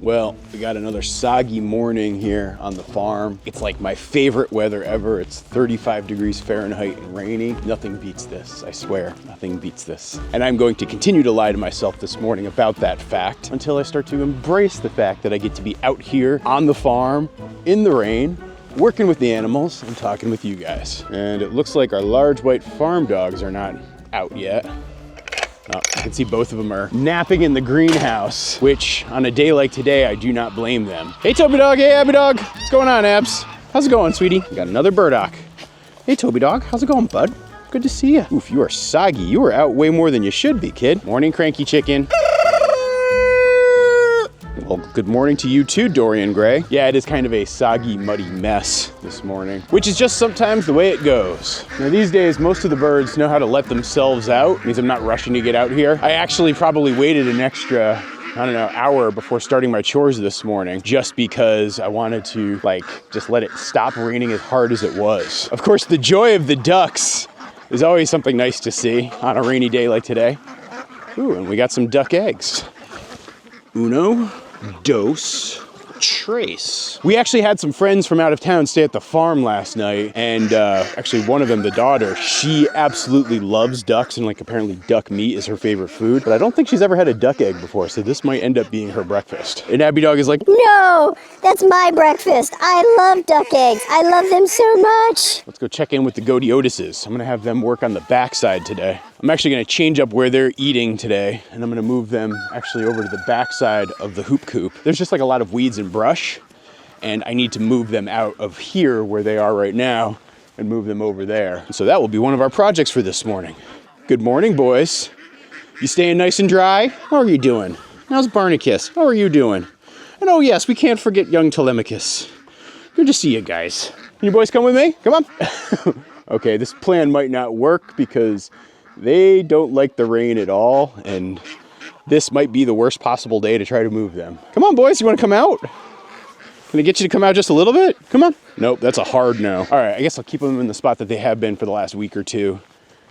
Well, we got another soggy morning here on the farm. It's like my favorite weather ever. It's 35 degrees Fahrenheit and rainy. Nothing beats this, I swear. Nothing beats this. And I'm going to continue to lie to myself this morning about that fact until I start to embrace the fact that I get to be out here on the farm in the rain, working with the animals and talking with you guys. And it looks like our large white farm dogs are not out yet. Oh, I can see both of them are napping in the greenhouse, which on a day like today, I do not blame them. Hey, Toby dog. Hey, Abby dog. What's going on, Abs? How's it going, sweetie? We got another burdock. Hey, Toby dog. How's it going, bud? Good to see you. Oof, you are soggy. You are out way more than you should be, kid. Morning, cranky chicken. Well, good morning to you too, Dorian Gray. Yeah, it is kind of a soggy, muddy mess this morning, which is just sometimes the way it goes. Now, these days, most of the birds know how to let themselves out. It means I'm not rushing to get out here. I actually probably waited an extra, I don't know, hour before starting my chores this morning, just because I wanted to just let it stop raining as hard as it was. Of course, the joy of the ducks is always something nice to see on a rainy day like today. Ooh, and we got some duck eggs. Uno, dos, tres. We actually had some friends from out of town stay at the farm last night, and actually one of them, the daughter, she absolutely loves ducks, and apparently duck meat is her favorite food, but I don't think she's ever had a duck egg before, so this might end up being her breakfast. And Abby dog is like, no, that's my breakfast. I love duck eggs. I love them so much. Let's go check in with the Godiotises. I'm gonna have them work on the backside today. I'm actually gonna change up where they're eating today, and I'm gonna move them actually over to the backside of the hoop coop. There's just a lot of weeds and brush, and I need to move them out of here where they are right now and move them over there. So that will be one of our projects for this morning. Good morning, boys. You staying nice and dry? How are you doing? How's Barnacus? How are you doing? And oh yes, we can't forget young Telemachus. Good to see you guys. Can you boys come with me? Come on. Okay, this plan might not work because they don't like the rain at all, and this might be the worst possible day to try to move them. Come on, boys, you want to come out? Can I get you to come out just a little bit? Come on. Nope, that's a hard no. All right, I guess I'll keep them in the spot that they have been for the last week or two.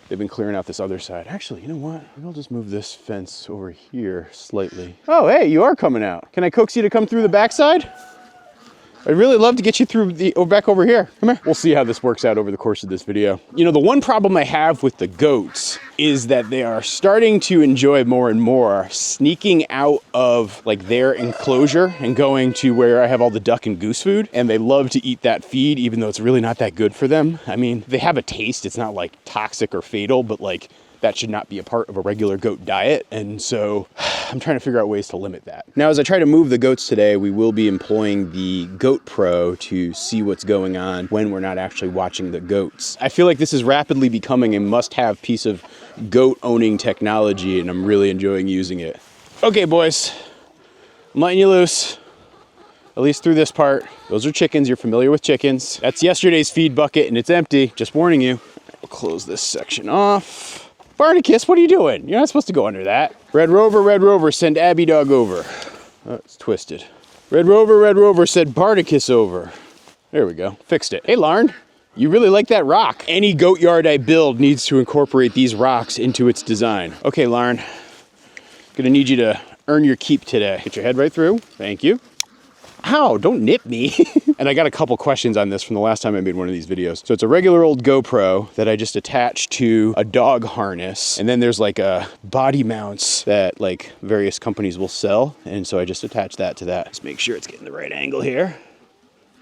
They've been clearing out this other side. Actually, you know what? Maybe I'll just move this fence over here slightly. Oh, hey, you are coming out. Can I coax you to come through the backside? I'd really love to get you through back over here. Come here. We'll see how this works out over the course of this video. You know, the one problem I have with the goats is that they are starting to enjoy more and more sneaking out of their enclosure and going to where I have all the duck and goose food. And they love to eat that feed, even though it's really not that good for them. I mean, they have a taste. It's not toxic or fatal, but that should not be a part of a regular goat diet. And so I'm trying to figure out ways to limit that. Now, as I try to move the goats today, we will be employing the Goat Pro to see what's going on when we're not actually watching the goats. I feel like this is rapidly becoming a must-have piece of goat owning technology, and I'm really enjoying using it. Okay, boys, I'm letting you loose. At least through this part. Those are chickens. You're familiar with chickens. That's yesterday's feed bucket, and it's empty. Just warning you. We'll close this section off. Barnacus, what are you doing? You're not supposed to go under that. Red Rover, send Abby dog over. Oh, it's twisted. Red Rover, send Barnacus over. There we go, fixed it. Hey, Larn, you really like that rock. Any goat yard I build needs to incorporate these rocks into its design. Okay, Larn, gonna need you to earn your keep today. Get your head right through, thank you. Ow, don't nip me. And I got a couple questions on this from the last time I made one of these videos. So it's a regular old GoPro that I just attached to a dog harness. And then there's a body mounts that various companies will sell. And so I just attached that to that. Let's make sure it's getting the right angle here.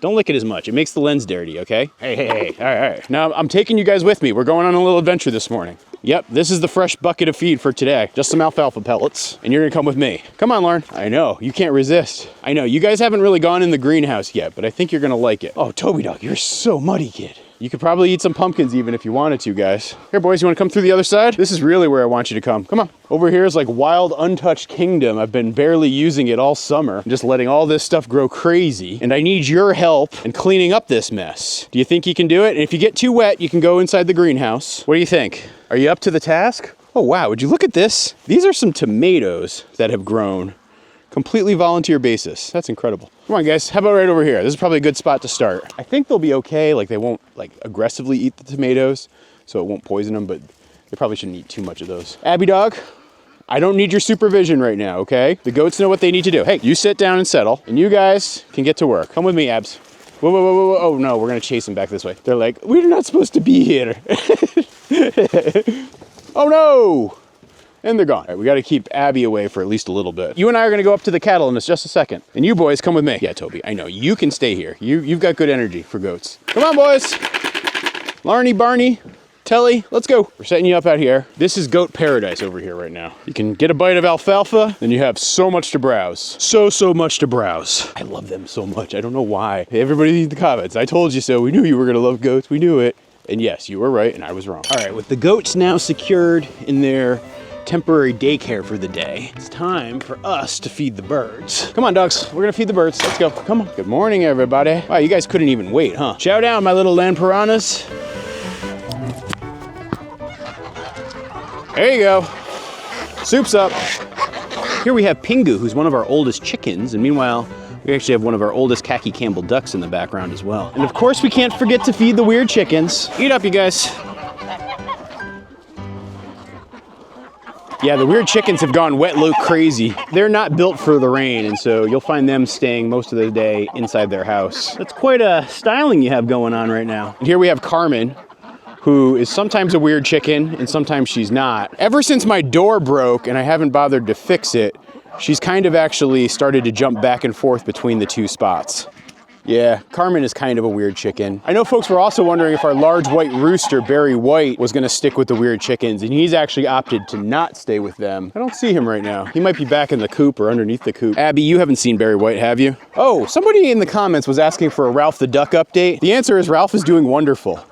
Don't lick it as much. It makes the lens dirty, okay? Hey. All right. Now I'm taking you guys with me. We're going on a little adventure this morning. Yep, this is the fresh bucket of feed for today. Just some alfalfa pellets. And you're gonna come with me. Come on, Lauren. I know, you can't resist. I know, you guys haven't really gone in the greenhouse yet, but I think you're gonna like it. Oh, Toby dog, you're so muddy, kid. You could probably eat some pumpkins even if you wanted to, guys. Here, boys, you wanna come through the other side? This is really where I want you to come. Come on. Over here is wild, untouched kingdom. I've been barely using it all summer. I'm just letting all this stuff grow crazy. And I need your help in cleaning up this mess. Do you think you can do it? And if you get too wet, you can go inside the greenhouse. What do you think? Are you up to the task? Oh, wow, would you look at this? These are some tomatoes that have grown. Completely volunteer basis. That's incredible. Come on, guys. How about right over here? This is probably a good spot to start. I think they'll be okay. They won't aggressively eat the tomatoes, so it won't poison them, but they probably shouldn't eat too much of those. Abby dog, I don't need your supervision right now, okay? The goats know what they need to do. Hey, you sit down and settle, and you guys can get to work. Come with me, Abs. Whoa, whoa, whoa, whoa, whoa. Oh no, we're gonna chase them back this way. They're like, we're not supposed to be here. Oh no! And they're gone. All right, we gotta keep Abby away for at least a little bit. You and I are gonna go up to the cattle in just a second. And you boys, come with me. Yeah, Toby, I know, you can stay here. You've got good energy for goats. Come on, boys. Larney, Barney, Telly, let's go. We're setting you up out here. This is goat paradise over here right now. You can get a bite of alfalfa, and you have so much to browse. So much to browse. I love them so much. I don't know why. Hey, everybody in the comments, I told you so. We knew you were gonna love goats. We knew it. And yes, you were right, and I was wrong. All right, with the goats now secured in their temporary daycare for the day, it's time for us to feed the birds. Come on, ducks, we're gonna feed the birds. Let's go, come on. Good morning, everybody. Wow, you guys couldn't even wait, huh? Chow down, my little land piranhas. There you go. Soup's up. Here we have Pingu, who's one of our oldest chickens, and meanwhile, we actually have one of our oldest khaki Campbell ducks in the background as well. And of course, we can't forget to feed the weird chickens. Eat up, you guys. Yeah, the weird chickens have gone wet loop crazy. They're not built for the rain, and so you'll find them staying most of the day inside their house. That's quite a styling you have going on right now. And here we have Carmen, who is sometimes a weird chicken and sometimes she's not. Ever since my door broke and I haven't bothered to fix it, she's kind of actually started to jump back and forth between the two spots. Yeah, Carmen is kind of a weird chicken. I know folks were also wondering if our large white rooster, Barry White, was gonna stick with the weird chickens, and he's actually opted to not stay with them. I don't see him right now. He might be back in the coop or underneath the coop. Abby, you haven't seen Barry White, have you? Oh, somebody in the comments was asking for a Ralph the Duck update. The answer is Ralph is doing wonderful.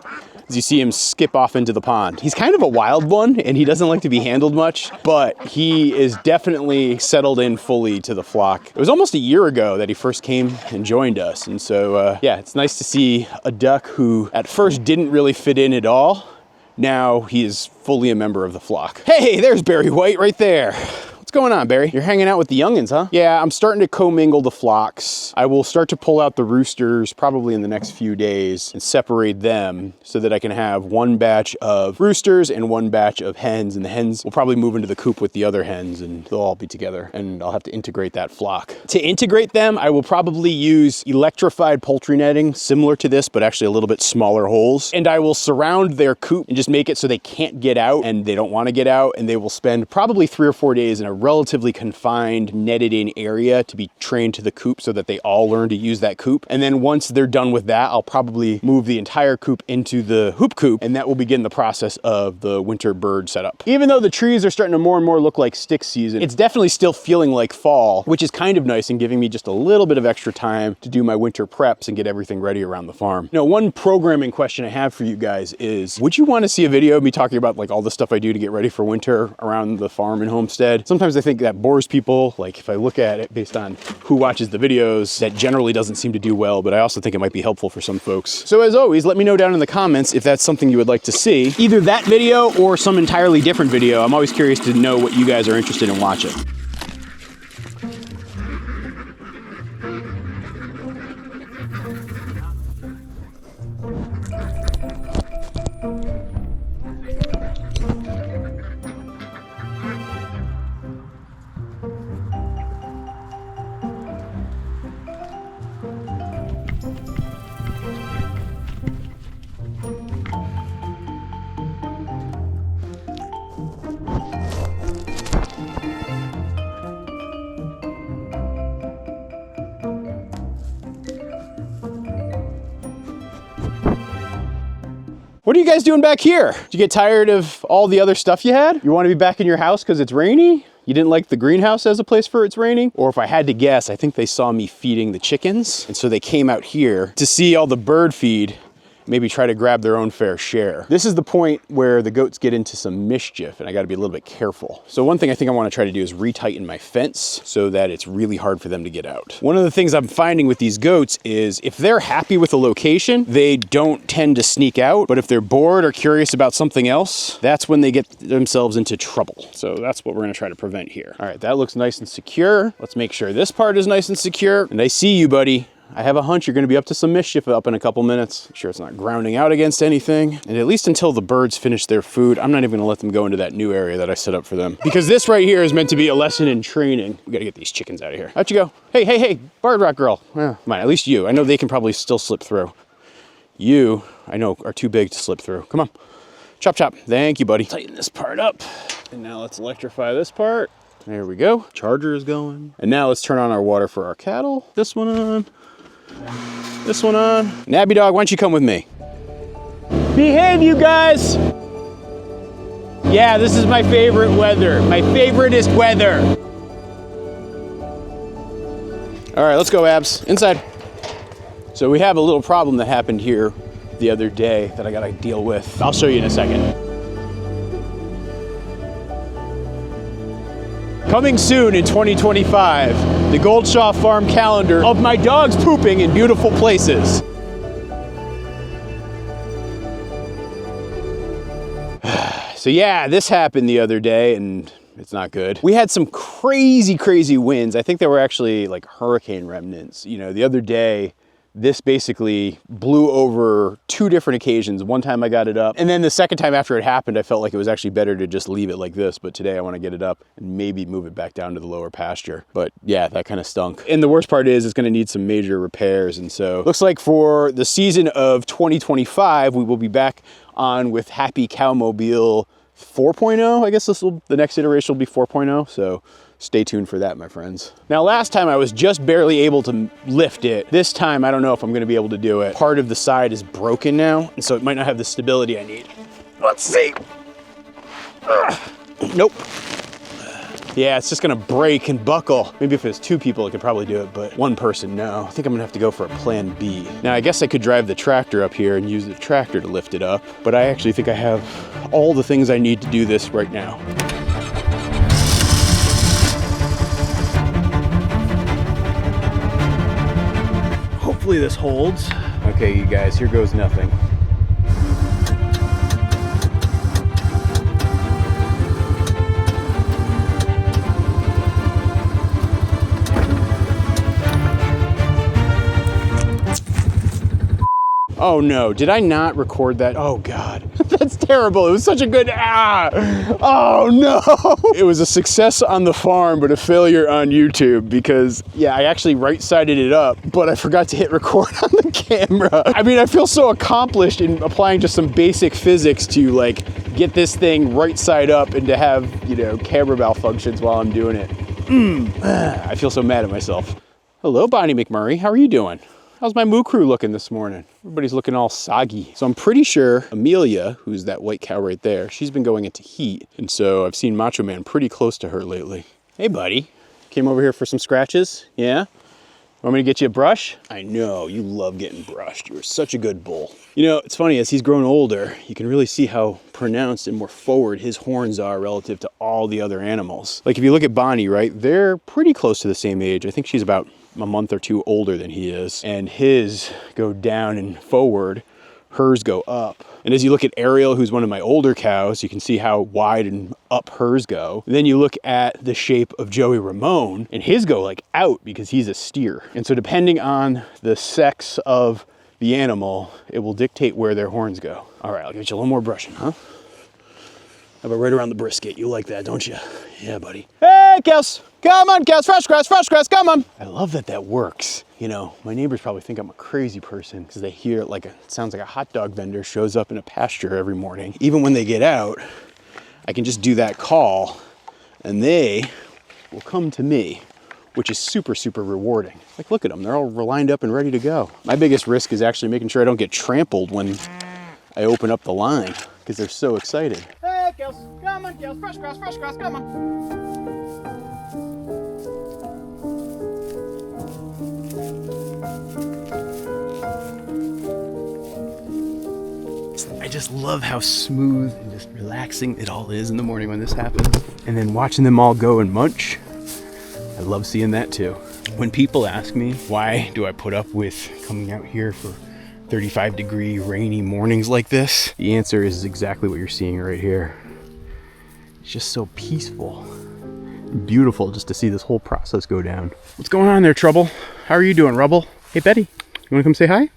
As you see him skip off into the pond. He's kind of a wild one, and he doesn't like to be handled much, but he is definitely settled in fully to the flock. It was almost a year ago that he first came and joined us, and so yeah, it's nice to see a duck who at first didn't really fit in at all. Now he is fully a member of the flock. Hey, there's Barry White right there. What's going on, Barry? You're hanging out with the youngins, huh? Yeah, I'm starting to commingle the flocks. I will start to pull out the roosters probably in the next few days and separate them so that I can have one batch of roosters and one batch of hens, and the hens will probably move into the coop with the other hens and they'll all be together, and I'll have to integrate that flock. To integrate them, I will probably use electrified poultry netting, similar to this, but actually a little bit smaller holes, and I will surround their coop and just make it so they can't get out and they don't want to get out, and they will spend probably 3 or 4 days in a relatively confined, netted in area to be trained to the coop so that they all learn to use that coop. And then once they're done with that, I'll probably move the entire coop into the hoop coop, and that will begin the process of the winter bird setup. Even though the trees are starting to more and more look like stick season, it's definitely still feeling like fall, which is kind of nice and giving me just a little bit of extra time to do my winter preps and get everything ready around the farm. You know, one programming question I have for you guys is, would you want to see a video of me talking about like all the stuff I do to get ready for winter around the farm and homestead? Sometimes I think that bores people. Like if I look at it based on who watches the videos, that generally doesn't seem to do well, but I also think it might be helpful for some folks. So as always, let me know down in the comments if that's something you would like to see. Either that video or some entirely different video. I'm always curious to know what you guys are interested in watching. What are you guys doing back here? Did you get tired of all the other stuff you had? You want to be back in your house because it's rainy? You didn't like the greenhouse as a place for it's raining? Or if I had to guess, I think they saw me feeding the chickens, and so they came out here to see all the bird feed, maybe try to grab their own fair share. This is the point where the goats get into some mischief, and I gotta be a little bit careful. So one thing I think I wanna try to do is retighten my fence so that it's really hard for them to get out. One of the things I'm finding with these goats is if they're happy with a location, they don't tend to sneak out, but if they're bored or curious about something else, that's when they get themselves into trouble. So that's what we're gonna try to prevent here. All right, that looks nice and secure. Let's make sure this part is nice and secure. And I see you, buddy. I have a hunch you're gonna be up to some mischief up in a couple minutes. Make sure it's not grounding out against anything. And at least until the birds finish their food, I'm not even gonna let them go into that new area that I set up for them. Because this right here is meant to be a lesson in training. We gotta get these chickens out of here. Out you go. Hey, hey, hey, Barred Rock girl. Come on, at least you. I know they can probably still slip through. You, I know, are too big to slip through. Come on. Chop, chop. Thank you, buddy. Tighten this part up. And now let's electrify this part. There we go. Charger is going. And now let's turn on our water for our cattle. This one on. This one on. Nabby dog, why don't you come with me? Behave, you guys! Yeah, this is my favorite weather. My favoriteest weather. All right, let's go, Abs. Inside. So we have a little problem that happened here the other day that I gotta deal with. I'll show you in a second. Coming soon in 2025, the Goldshaw Farm calendar of my dogs pooping in beautiful places. So yeah, this happened the other day and it's not good. We had some crazy, crazy winds. I think they were actually like hurricane remnants. You know, the other day, this basically blew over 2 different occasions. One time I got it up, and then the second time after it happened, I felt like it was actually better to just leave it like this. But today I want to get it up and maybe move it back down to the lower pasture. But yeah, that kind of stunk. And the worst part is it's going to need some major repairs. And so looks like for the season of 2025, we will be back on with Happy Cowmobile 4.0. I guess the next iteration will be 4.0. So stay tuned for that, my friends. Now, last time I was just barely able to lift it. This time, I don't know if I'm gonna be able to do it. Part of the side is broken now, and so it might not have the stability I need. Let's see. Nope. Yeah, it's just gonna break and buckle. Maybe if it was 2 people, it could probably do it, but 1 person, no. I think I'm gonna have to go for a plan B. Now, I guess I could drive the tractor up here and use the tractor to lift it up, but I actually think I have all the things I need to do this right now. Hopefully this holds. Okay, you guys, here goes nothing. Oh no, did I not record that? Oh God, that's terrible. It was such a good, oh no. It was a success on the farm, but a failure on YouTube because yeah, I actually right-sided it up, but I forgot to hit record on the camera. I mean, I feel so accomplished in applying just some basic physics to like get this thing right side up and to have, you know, camera malfunctions while I'm doing it. I feel so mad at myself. Hello, Bonnie McMurray, how are you doing? How's my moo crew looking this morning? Everybody's looking all soggy. So I'm pretty sure Amelia, who's that white cow right there, she's been going into heat. And so I've seen Macho Man pretty close to her lately. Hey buddy, came over here for some scratches, yeah? Want me to get you a brush? I know, you love getting brushed. You're such a good bull. You know, it's funny, as he's grown older, you can really see how pronounced and more forward his horns are relative to all the other animals. Like if you look at Bonnie, right, they're pretty close to the same age. I think she's about a month or 2 older than he is, and his go down and forward, hers go up. And as you look at Ariel, who's one of my older cows, you can see how wide and up hers go. And then you look at the shape of Joey Ramone, and his go like out because he's a steer. And so depending on the sex of the animal, it will dictate where their horns go. All right, I'll give you a little more brushing, huh? How about right around the brisket? You like that, don't you? Yeah, buddy. Hey, cows! Come on, cows! Fresh grass, come on! I love that that works. You know, my neighbors probably think I'm a crazy person because they hear it like it sounds like a hot dog vendor shows up in a pasture every morning. Even when they get out, I can just do that call and they will come to me, which is super, super rewarding. Like, look at them. They're all lined up and ready to go. My biggest risk is actually making sure I don't get trampled when I open up the line because they're so excited. Hey, girls, come on, girls, fresh grass, come on. I just love how smooth and just relaxing it all is in the morning when this happens. And then watching them all go and munch, I love seeing that too. When people ask me, why do I put up with coming out here for 35-degree rainy mornings like this? The answer is exactly what you're seeing right here. It's just so peaceful, beautiful just to see this whole process go down. What's going on there, Trouble? How are you doing, Rubble? Hey, Betty, you wanna come say hi?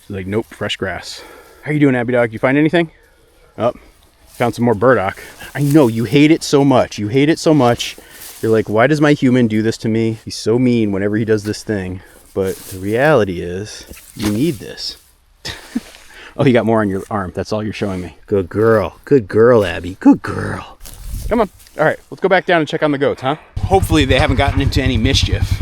She's like, nope, fresh grass. How you doing, Abby dog? You find anything? Oh, found some more burdock. I know, you hate it so much. You hate it so much. You're like, why does my human do this to me? He's so mean whenever he does this thing. But the reality is, you need this. Oh, you got more on your arm. That's all you're showing me. Good girl. Good girl, Abby. Good girl. Come on. All right, let's go back down and check on the goats, huh? Hopefully they haven't gotten into any mischief.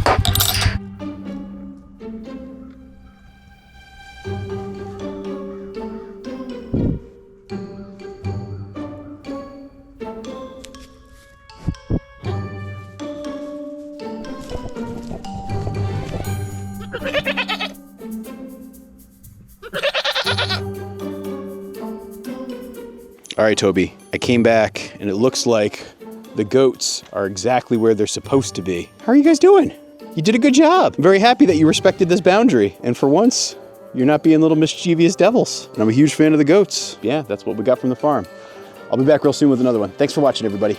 All right, Toby, I came back and it looks like the goats are exactly where they're supposed to be. How are you guys doing? You did a good job. I'm very happy that you respected this boundary. And for once, you're not being little mischievous devils. And I'm a huge fan of the goats. Yeah, that's what we got from the farm. I'll be back real soon with another one. Thanks for watching, everybody.